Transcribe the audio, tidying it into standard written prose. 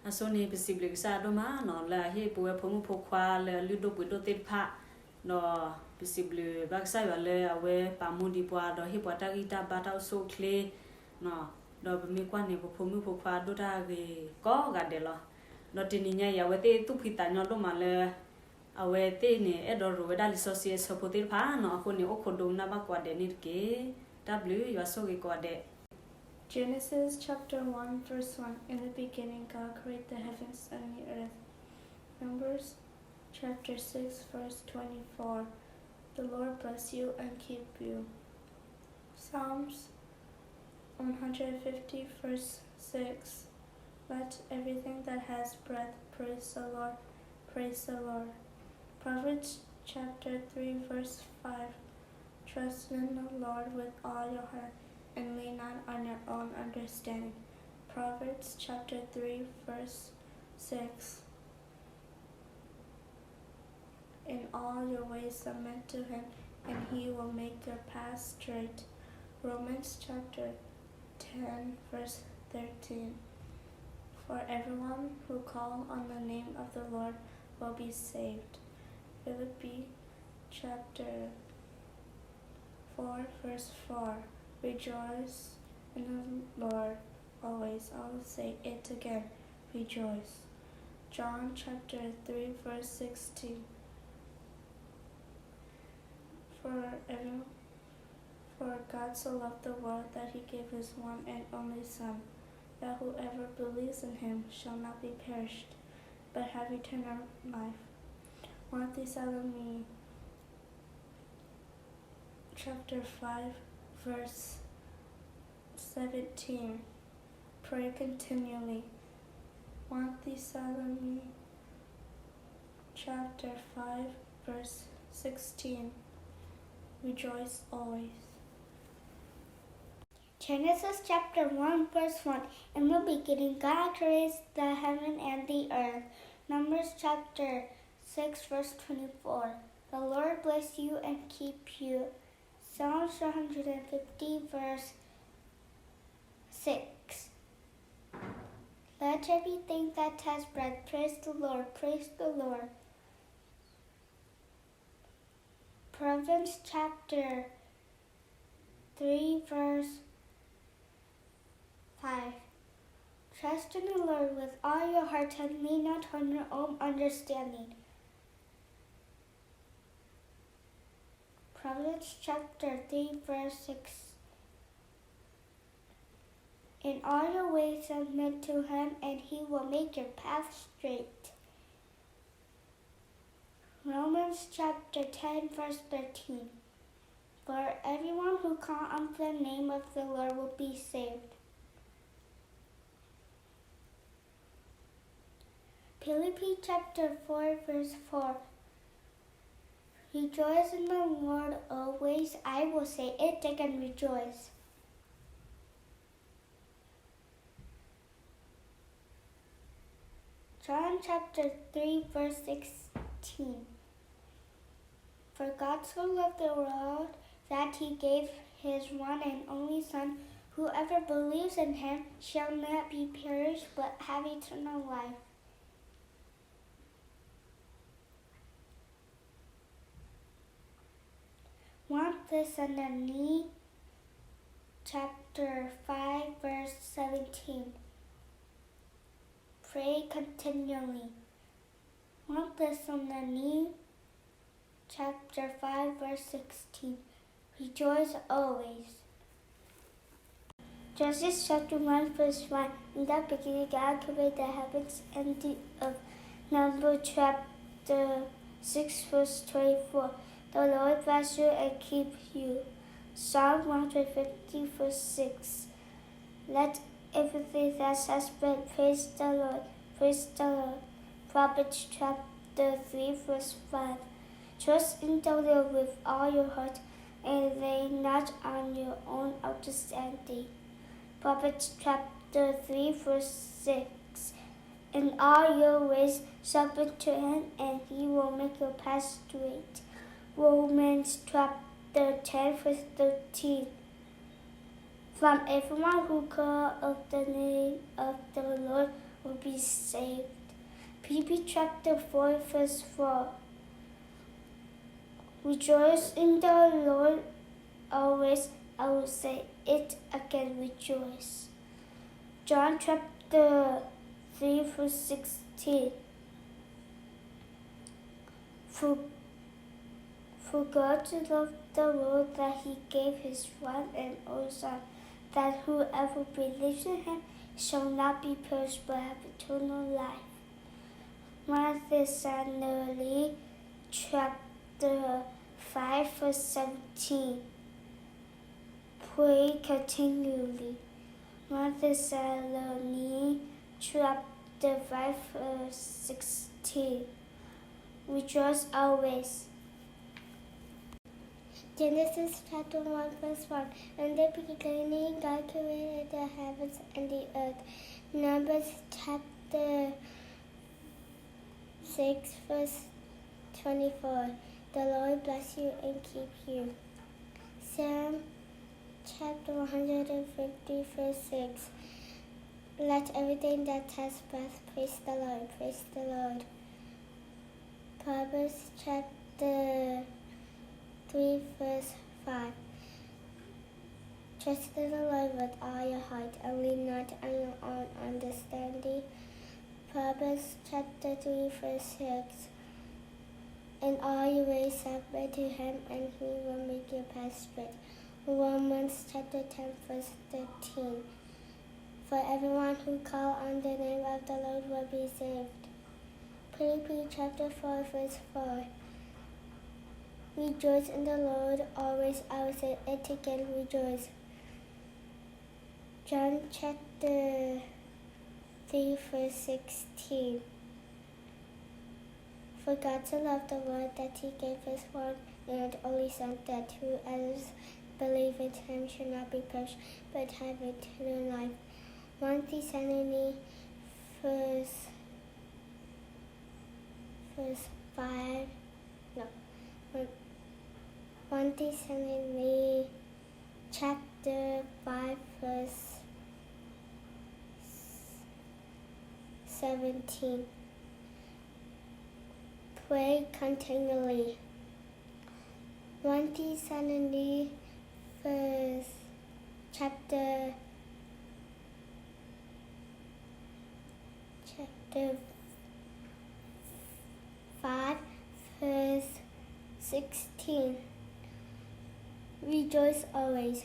Asoni possible sa do ma no la he po phomu phokwa le ludo pudo te pha no possible ba sai ba le awe pamu di pwa do he pwa ta gita ba ta so kle no do me kwa ne ko phomu phokwa do ta ge ko ga de lo no tin nya ya we te tu phita no do ma le awe te ne e do ro da li so si so po te pha no ko ne o ko do na ba kwa de ni ke w ya so ge kwa de. Genesis chapter 1 verse 1. In the beginning God created the heavens and the earth. Numbers chapter 6 verse 24. The Lord bless you and keep you. Psalms 150 verse 6. Let everything that has breath praise the Lord. Praise the Lord. Proverbs chapter 3 verse 5. Trust in the Lord with all your heart and lean not on your own understanding. Proverbs chapter 3 verse 6. In all your ways submit to him, and he will make your path straight. Romans chapter 10 verse 13. For everyone who calls on the name of the Lord will be saved. Philippians chapter 4 verse 4. Rejoice in the Lord always. I will say it again. Rejoice. John chapter 3 verse 16. For God so loved the world that he gave his one and only Son, that whoever believes in him shall not be perished, but have eternal life. 1 Thessalonians chapter 5 verse 17. Pray continually. 1 Thessalonians chapter 5 verse 16. Rejoice always. Genesis chapter 1 verse 1. In the beginning God created the heaven and the earth. Numbers chapter 6 verse 24. The Lord bless you and keep you. Psalms 150 verse 6. Let everything that has breath praise the Lord. Praise the Lord. Proverbs chapter 3 verse 5. Trust in the Lord with all your heart and lean not on your own understanding. Proverbs chapter 3 verse 6. In all your ways submit to him, and he will make your path straight. Romans chapter 10 verse 13. For everyone who calls on the name of the Lord will be saved. Philippians chapter 4 verse 4. Rejoice in the Lord always. I will say it again, rejoice. John chapter 3 verse 16. For God so loved the world that he gave his one and only Son. Whoever believes in him shall not be perished but have eternal life. Thessalonians chapter 5 verse 17. Pray continually. 1 Thessalonians chapter 5 verse 16. Rejoice always. Genesis chapter 1 verse 1. In the beginning God created the heavens and the earth. Numbers chapter 6 verse 24. The Lord bless you and keep you. Psalm 150 verse 6. Let everything that has breath praise the Lord. Praise the Lord. Proverbs chapter 3 verse 5. Trust in the Lord with all your heart and lean not on your own understanding. Proverbs chapter 3 verse 6. In all your ways submit to him, and he will make your path straight. Romans chapter 10 verse 13. From everyone who calls of the name of the Lord will be saved. Philippians chapter 4, verse 4. Rejoice in the Lord always. I will say it again, rejoice. John chapter 3, verse 16. For God loved the world that he gave his one and only Son, that whoever believes in him shall not be perished but have eternal life. 1 Thessalonians chapter 5, verse 17. Pray continually. 1 Thessalonians chapter 5, verse 16. Rejoice always. Genesis chapter 1, verse 1. In the beginning, God created the heavens and the earth. Numbers chapter 6, verse 24. The Lord bless you and keep you. Psalm chapter 150, verse 6. Let everything that has breath praise the Lord. Praise the Lord. Proverbs chapter 3, verse 5. Trust in the Lord with all your heart and lean not on your own understanding. Proverbs chapter 3, verse 6. In all your ways submit to him, and he will make your path straight. Romans chapter 10, verse 13. For everyone who calls on the name of the Lord will be saved. Philippians chapter 4, verse 4. Rejoice in the Lord always. I will say it again, rejoice. John chapter 3, verse 16. For God so loved the world that he gave his one and only Son, that whoever believes in him should not be perished, but have eternal life. 1 Thessalonians verse 5. No. 1 Thessalonians chapter 5, verse 17. Pray continually. 1 Thessalonians verse chapter 5, verse 16. Rejoice always.